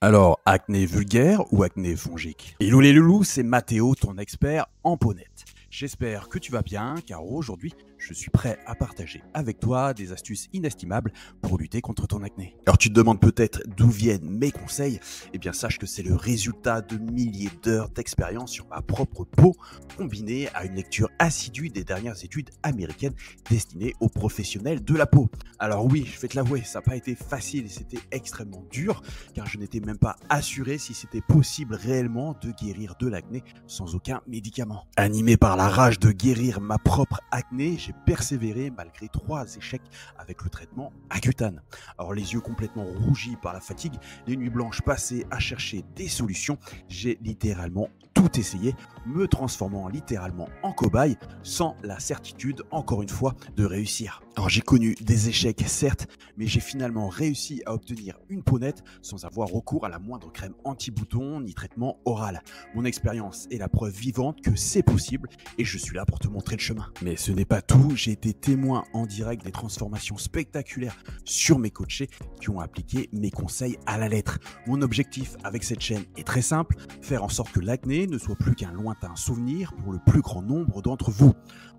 Alors, acné vulgaire ou acné fongique? Hello les loulous, c'est Mathéo, ton expert en peau nette. J'espère que tu vas bien, car aujourd'hui, je suis prêt à partager avec toi des astuces inestimables pour lutter contre ton acné. Alors tu te demandes peut-être d'où viennent mes conseils. Eh bien sache que c'est le résultat de milliers d'heures d'expérience sur ma propre peau, combinée à une lecture assidue des dernières études américaines destinées aux professionnels de la peau. Alors oui, je vais te l'avouer, ça n'a pas été facile et c'était extrêmement dur, car je n'étais même pas assuré si c'était possible réellement de guérir de l'acné sans aucun médicament. Animé par la rage de guérir ma propre acné, j'ai persévéré malgré 3 échecs avec le traitement Accutane. Alors les yeux complètement rougis par la fatigue, les nuits blanches passées à chercher des solutions, j'ai littéralement tout essayé, me transformant littéralement en cobaye sans la certitude, encore une fois, de réussir. Alors j'ai connu des échecs certes, mais j'ai finalement réussi à obtenir une peau nette sans avoir recours à la moindre crème anti-bouton ni traitement oral. Mon expérience est la preuve vivante que c'est possible et je suis là pour te montrer le chemin. Mais ce n'est pas tout, j'ai été témoin en direct des transformations spectaculaires sur mes coachés qui ont appliqué mes conseils à la lettre. Mon objectif avec cette chaîne est très simple, faire en sorte que l'acné ne soit plus qu'un lointain souvenir pour le plus grand nombre d'entre vous.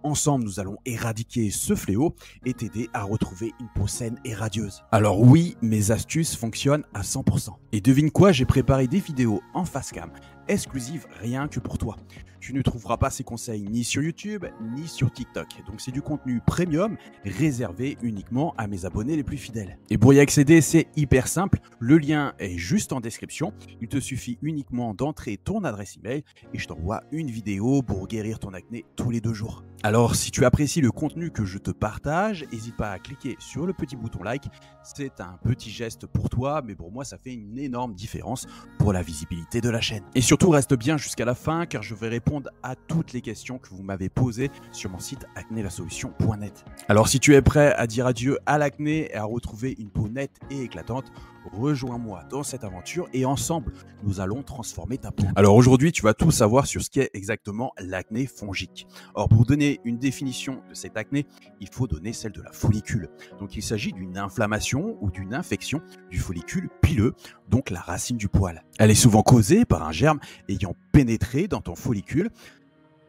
Ensemble, nous allons éradiquer ce fléau et t'aider à retrouver une peau saine et radieuse. Alors oui, mes astuces fonctionnent à 100%. Et devine quoi, j'ai préparé des vidéos en face cam, exclusives rien que pour toi. Tu ne trouveras pas ces conseils ni sur YouTube, ni sur TikTok. Donc c'est du contenu premium, réservé uniquement à mes abonnés les plus fidèles. Et pour y accéder, c'est hyper simple. Le lien est juste en description. Il te suffit uniquement d'entrer ton adresse email et je t'envoie une vidéo pour guérir ton acné tous les 2 jours. Alors, si tu apprécies le contenu que je te partage, n'hésite pas à cliquer sur le petit bouton like. C'est un petit geste pour toi, mais pour moi, ça fait une énorme différence pour la visibilité de la chaîne. Et surtout, reste bien jusqu'à la fin, car je vais répondre à toutes les questions que vous m'avez posées sur mon site acnélasolution.net. Alors, si tu es prêt à dire adieu à l'acné et à retrouver une peau nette et éclatante, rejoins-moi dans cette aventure et ensemble, nous allons transformer ta peau. Alors aujourd'hui, tu vas tout savoir sur ce qu'est exactement l'acné fongique. Or, pour donner une définition de cette acné, il faut donner celle de la follicule. Donc il s'agit d'une inflammation ou d'une infection du follicule pileux, donc la racine du poil. Elle est souvent causée par un germe ayant pénétré dans ton follicule,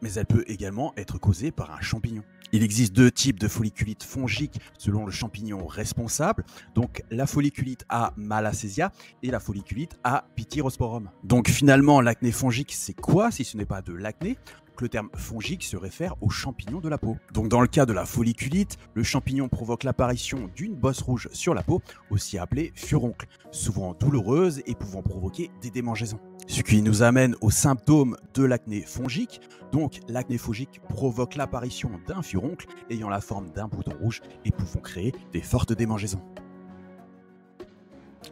mais elle peut également être causée par un champignon. Il existe 2 types de folliculite fongique selon le champignon responsable, donc la folliculite A. malassezia et la folliculite A. pithyrosporum. Donc finalement, l'acné fongique, c'est quoi si ce n'est pas de l'acné ? Le terme fongique se réfère aux champignons de la peau. Donc dans le cas de la folliculite, le champignon provoque l'apparition d'une bosse rouge sur la peau, aussi appelée furoncle, souvent douloureuse et pouvant provoquer des démangeaisons. Ce qui nous amène aux symptômes de l'acné fongique. Donc l'acné fongique provoque l'apparition d'un furoncle ayant la forme d'un bouton rouge et pouvant créer des fortes démangeaisons.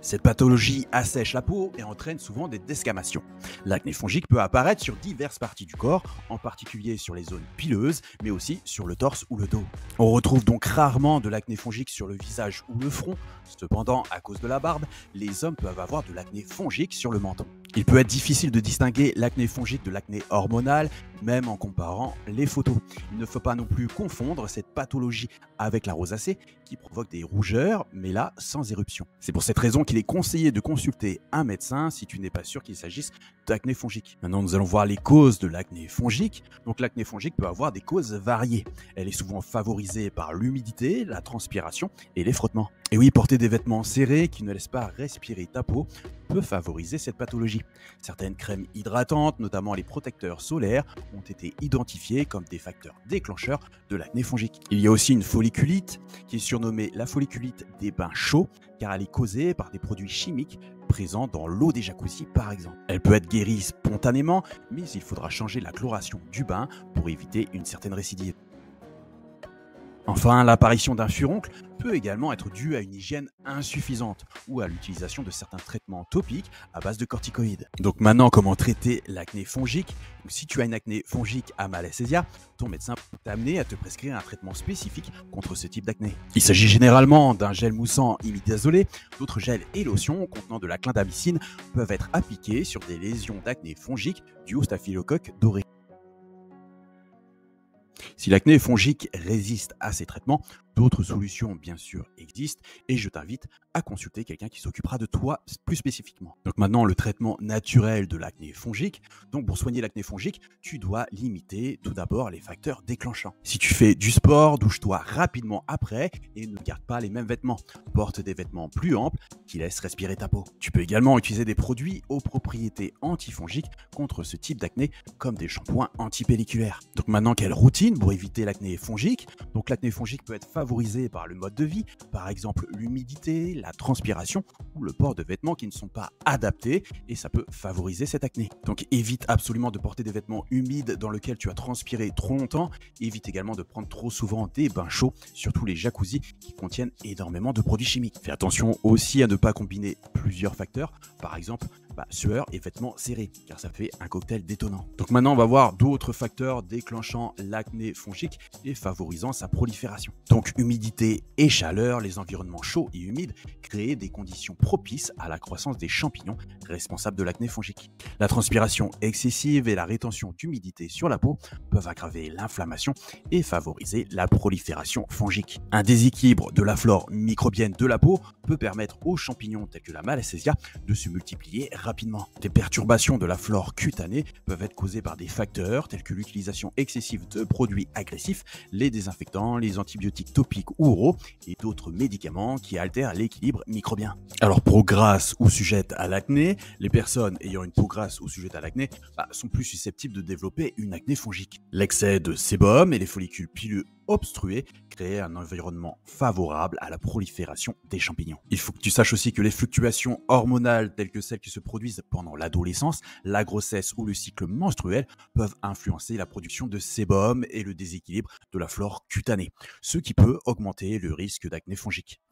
Cette pathologie assèche la peau et entraîne souvent des desquamations. L'acné fongique peut apparaître sur diverses parties du corps, en particulier sur les zones pileuses, mais aussi sur le torse ou le dos. On retrouve donc rarement de l'acné fongique sur le visage ou le front. Cependant, à cause de la barbe, les hommes peuvent avoir de l'acné fongique sur le menton. Il peut être difficile de distinguer l'acné fongique de l'acné hormonal, même en comparant les photos. Il ne faut pas non plus confondre cette pathologie avec la rosacée qui provoque des rougeurs, mais là sans éruption. C'est pour cette raison qu'il est conseillé de consulter un médecin si tu n'es pas sûr qu'il s'agisse d'acné fongique. Maintenant, nous allons voir les causes de l'acné fongique. Donc l'acné fongique peut avoir des causes variées. Elle est souvent favorisée par l'humidité, la transpiration et les frottements. Et oui, porter des vêtements serrés qui ne laissent pas respirer ta peau peut favoriser cette pathologie. Certaines crèmes hydratantes, notamment les protecteurs solaires, ont été identifiés comme des facteurs déclencheurs de l'acné fongique. Il y a aussi une folliculite qui est surnommée la folliculite des bains chauds car elle est causée par des produits chimiques présents dans l'eau des jacuzzis par exemple. Elle peut être guérie spontanément, mais il faudra changer la chloration du bain pour éviter une certaine récidive. Enfin, l'apparition d'un furoncle peut également être due à une hygiène insuffisante ou à l'utilisation de certains traitements topiques à base de corticoïdes. Donc maintenant, comment traiter l'acné fongique ? Si tu as une acné fongique à malassezia, ton médecin peut t'amener à te prescrire un traitement spécifique contre ce type d'acné. Il s'agit généralement d'un gel moussant imidazolé. D'autres gels et lotions contenant de la clindamycine peuvent être appliqués sur des lésions d'acné fongique dues au staphylocoque doré. Si l'acné fongique résiste à ces traitements, d'autres solutions bien sûr existent et je t'invite à consulter quelqu'un qui s'occupera de toi plus spécifiquement. Donc maintenant, le traitement naturel de l'acné fongique. Donc pour soigner l'acné fongique, tu dois limiter tout d'abord les facteurs déclenchants. Si tu fais du sport, douche-toi rapidement après et ne garde pas les mêmes vêtements. Porte des vêtements plus amples qui laissent respirer ta peau. Tu peux également utiliser des produits aux propriétés antifongiques contre ce type d'acné comme des shampoings antipelliculaires. Donc maintenant, quelle routine pour éviter l'acné fongique? Donc l'acné fongique peut être favorisé par le mode de vie, par exemple l'humidité, la transpiration ou le port de vêtements qui ne sont pas adaptés et ça peut favoriser cette acné. Donc évite absolument de porter des vêtements humides dans lesquels tu as transpiré trop longtemps. Évite également de prendre trop souvent des bains chauds, surtout les jacuzzis qui contiennent énormément de produits chimiques. Fais attention aussi à ne pas combiner plusieurs facteurs, par exemple sueur et vêtements serrés, car ça fait un cocktail détonnant. Donc maintenant, on va voir d'autres facteurs déclenchant l'acné fongique et favorisant sa prolifération. Donc humidité et chaleur, les environnements chauds et humides créent des conditions propices à la croissance des champignons responsables de l'acné fongique. La transpiration excessive et la rétention d'humidité sur la peau peuvent aggraver l'inflammation et favoriser la prolifération fongique. Un déséquilibre de la flore microbienne de la peau peut permettre aux champignons tels que la Malassezia de se multiplier rapidement. Des perturbations de la flore cutanée peuvent être causées par des facteurs tels que l'utilisation excessive de produits agressifs, les désinfectants, les antibiotiques topiques ou oraux et d'autres médicaments qui altèrent l'équilibre microbien. Alors peau grasse ou sujette à l'acné, les personnes ayant une peau grasse ou sujette à l'acné sont plus susceptibles de développer une acné fongique. L'excès de sébum et les follicules pileux obstrués créent un environnement favorable à la prolifération des champignons. Il faut que tu saches aussi que les fluctuations hormonales telles que celles qui se produisent pendant l'adolescence, la grossesse ou le cycle menstruel peuvent influencer la production de sébum et le déséquilibre de la flore cutanée, ce qui peut augmenter le risque d'acné fongique.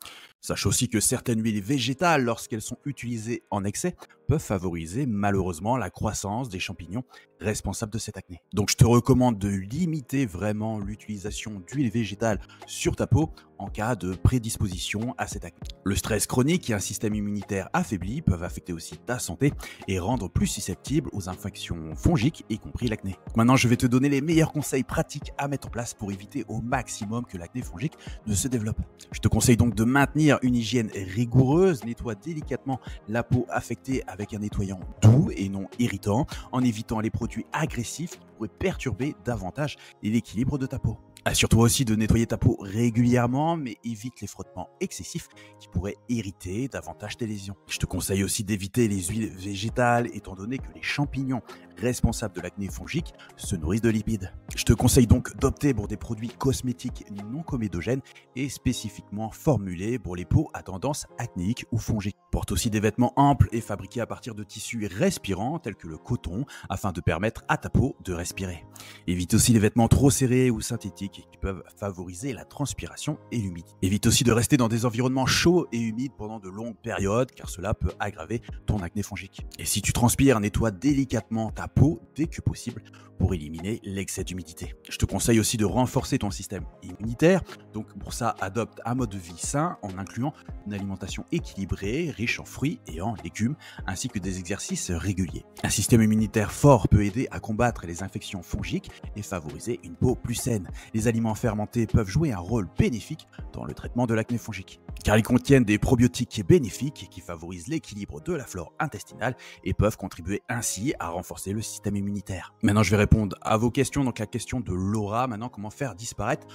Sache aussi que certaines huiles végétales, lorsqu'elles sont utilisées en excès, peuvent favoriser malheureusement la croissance des champignons responsables de cette acné. Donc je te recommande de limiter vraiment l'utilisation d'huile végétale sur ta peau en cas de prédisposition à cette acné. Le stress chronique et un système immunitaire affaibli peuvent affecter aussi ta santé et rendre plus susceptible aux infections fongiques, y compris l'acné. Maintenant, je vais te donner les meilleurs conseils pratiques à mettre en place pour éviter au maximum que l'acné fongique ne se développe. Je te conseille donc de maintenir une hygiène rigoureuse, nettoie délicatement la peau affectée avec un nettoyant doux et non irritant, en évitant les produits agressifs qui pourraient perturber davantage l'équilibre de ta peau. Assure-toi aussi de nettoyer ta peau régulièrement, mais évite les frottements excessifs qui pourraient irriter davantage tes lésions. Je te conseille aussi d'éviter les huiles végétales, étant donné que les champignons responsables de l'acné fongique se nourrissent de lipides. Je te conseille donc d'opter pour des produits cosmétiques non comédogènes et spécifiquement formulés pour les peaux à tendance acnéique ou fongique. Porte aussi des vêtements amples et fabriqués à partir de tissus respirants tels que le coton afin de permettre à ta peau de respirer. Évite aussi les vêtements trop serrés ou synthétiques qui peuvent favoriser la transpiration et l'humidité. Évite aussi de rester dans des environnements chauds et humides pendant de longues périodes car cela peut aggraver ton acné fongique. Et si tu transpires, nettoie délicatement ta peau dès que possible pour éliminer l'excès d'humidité. Je te conseille aussi de renforcer ton système immunitaire. Donc pour ça, adopte un mode de vie sain en incluant une alimentation équilibrée, riche en fruits et en légumes, ainsi que des exercices réguliers. Un système immunitaire fort peut aider à combattre les infections fongiques et favoriser une peau plus saine. Les aliments fermentés peuvent jouer un rôle bénéfique dans le traitement de l'acné fongique, car ils contiennent des probiotiques bénéfiques qui favorisent l'équilibre de la flore intestinale et peuvent contribuer ainsi à renforcer le système immunitaire. Maintenant, je vais répondre à vos questions. Donc la question de Laura, maintenant, comment faire disparaître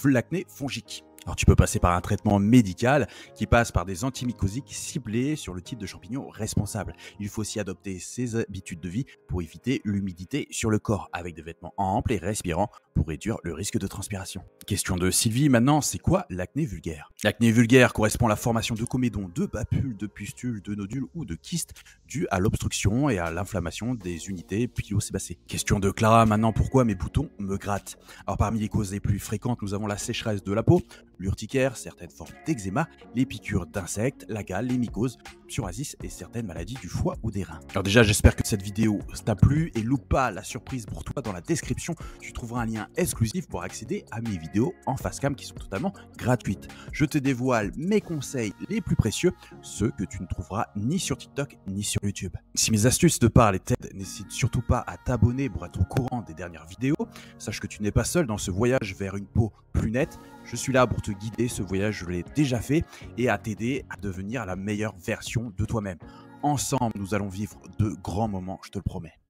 l'acné fongique? Alors tu peux passer par un traitement médical qui passe par des antimycosiques ciblés sur le type de champignon responsable. Il faut aussi adopter ses habitudes de vie pour éviter l'humidité sur le corps avec des vêtements amples et respirants pour réduire le risque de transpiration. Question de Sylvie maintenant, c'est quoi l'acné vulgaire? L'acné vulgaire correspond à la formation de comédons, de papules, de pustules, de nodules ou de kystes dus à l'obstruction et à l'inflammation des unités pilosébacées. Question de Clara maintenant, pourquoi mes boutons me grattent? Alors parmi les causes les plus fréquentes, nous avons la sécheresse de la peau, l'urticaire, certaines formes d'eczéma, les piqûres d'insectes, la gale, les mycoses, psoriasis et certaines maladies du foie ou des reins. Alors déjà, j'espère que cette vidéo t'a plu et loupe pas la surprise pour toi. Dans la description, tu trouveras un lien exclusif pour accéder à mes vidéos en face cam qui sont totalement gratuites. Je te dévoile mes conseils les plus précieux, ceux que tu ne trouveras ni sur TikTok ni sur YouTube. Si mes astuces te parlent et t'aident, n'hésite surtout pas à t'abonner pour être au courant des dernières vidéos. Sache que tu n'es pas seul dans ce voyage vers une peau plus nette. Je suis là pour te guider, ce voyage je l'ai déjà fait, et à t'aider à devenir la meilleure version de toi-même. Ensemble, nous allons vivre de grands moments, je te le promets.